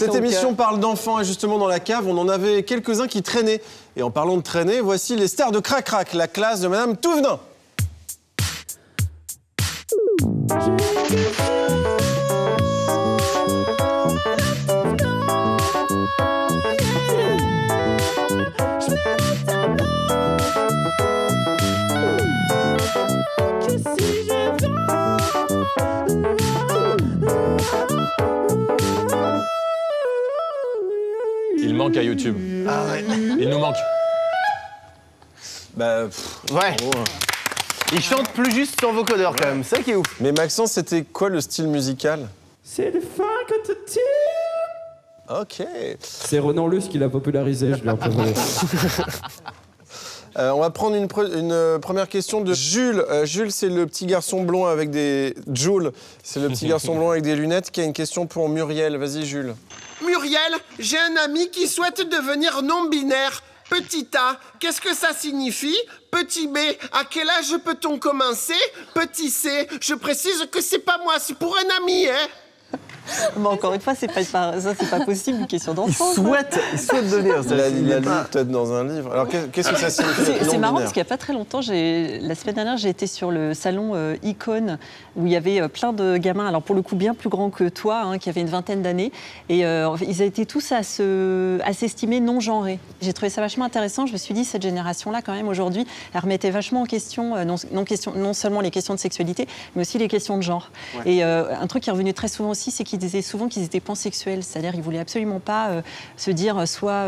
Cette émission parle d'enfants et justement dans la cave, on en avait quelques-uns qui traînaient. Et en parlant de traîner, voici les stars de Crac Crac, la classe de Madame Touvenin. Il manque à YouTube. Ah ouais. Il nous manque. Bah, ouais. Oh. Il chante plus juste sans vocodeur quand même, c'est ça qui est ouf. Mais Maxence, c'était quoi le style musical? C'est le funk que tu tires. Ok. C'est Renan Luce qui l'a popularisé, je l'ai un peu volé. On va prendre une première question de Jules. Jules, c'est le petit garçon blond avec des... Jules, c'est le petit garçon blond avec des lunettes qui a une question pour Muriel. Vas-y, Jules. Muriel, j'ai un ami qui souhaite devenir non-binaire. Petit A, qu'est-ce que ça signifie? Petit B, à quel âge peut-on commencer? Petit C, je précise que c'est pas moi, c'est pour un ami, hein? Mais encore une fois, c'est pas possible, une question d'enfant. Il souhaite donner ça. Il a lu peut-être dans un livre. Alors, qu'est-ce que ça signifie? C'est marrant parce qu'il n'y a pas très longtemps, la semaine dernière, j'ai été sur le salon Icône où il y avait plein de gamins, alors pour le coup bien plus grands que toi, hein, qui avaient une vingtaine d'années, et ils étaient tous à s'estimer non-genrés. J'ai trouvé ça vachement intéressant. Je me suis dit, cette génération-là, quand même, aujourd'hui, elle remettait vachement en question, non seulement les questions de sexualité, mais aussi les questions de genre. Ouais. Et un truc qui est revenu très souvent aussi, c'est qu'ils disaient souvent qu'ils étaient pansexuels, c'est-à-dire qu'ils voulaient absolument pas se dire soit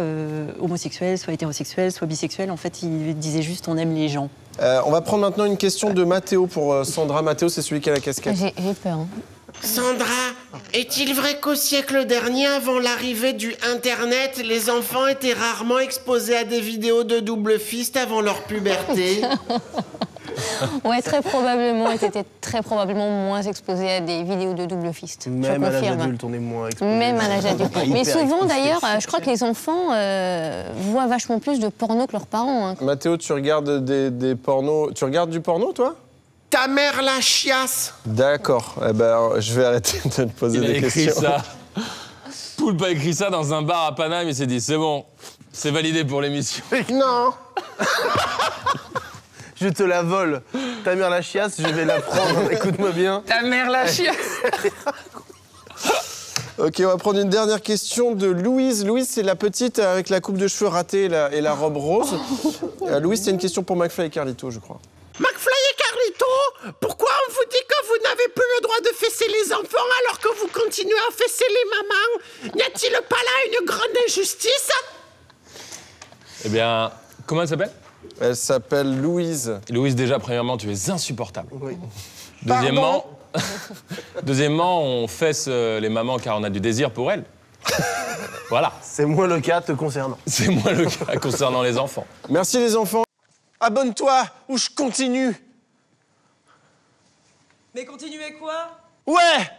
homosexuels, soit hétérosexuels, soit bisexuels. En fait, ils disaient juste on aime les gens. On va prendre maintenant une question de Mathéo pour Sandra. Mathéo, c'est celui qui a la casquette. J'ai peur. Hein. Sandra, est-il vrai qu'au siècle dernier, avant l'arrivée du Internet, les enfants étaient rarement exposés à des vidéos de double fist avant leur puberté? Ouais, très probablement. Ils étaient très probablement moins exposés à des vidéos de double fist. Même à l'âge adulte, on est moins exposés. Même à l'âge adulte. Mais souvent, d'ailleurs, je crois que les enfants voient vachement plus de porno que leurs parents. Hein. Mathéo, tu regardes des pornos. Tu regardes du porno, toi? Ta mère la chiasse. D'accord. Eh ben, je vais arrêter de te poser des questions. Il a écrit ça. Poulpe a écrit ça dans un bar à Paname. Il s'est dit, c'est bon, c'est validé pour l'émission. Non. Je te la vole. Ta mère la chiasse, je vais la prendre. Écoute-moi bien. Ta mère la chiasse. Ok, on va prendre une dernière question de Louise. Louise, c'est la petite avec la coupe de cheveux ratée et la robe rose. Louise, c'est une question pour McFly et Carlito, je crois. McFly et Carlito, pourquoi on vous dit que vous n'avez plus le droit de fesser les enfants alors que vous continuez à fesser les mamans? N'y a-t-il pas là une grande injustice? Eh bien, comment elle s'appelle? Elle s'appelle Louise. Louise, déjà, premièrement, tu es insupportable. Oui. Deuxièmement, on fesse les mamans car on a du désir pour elles. Voilà. C'est moins le cas te concernant. C'est moins le cas concernant les enfants. Merci les enfants. Abonne-toi ou je continue. Mais continuez quoi? Ouais.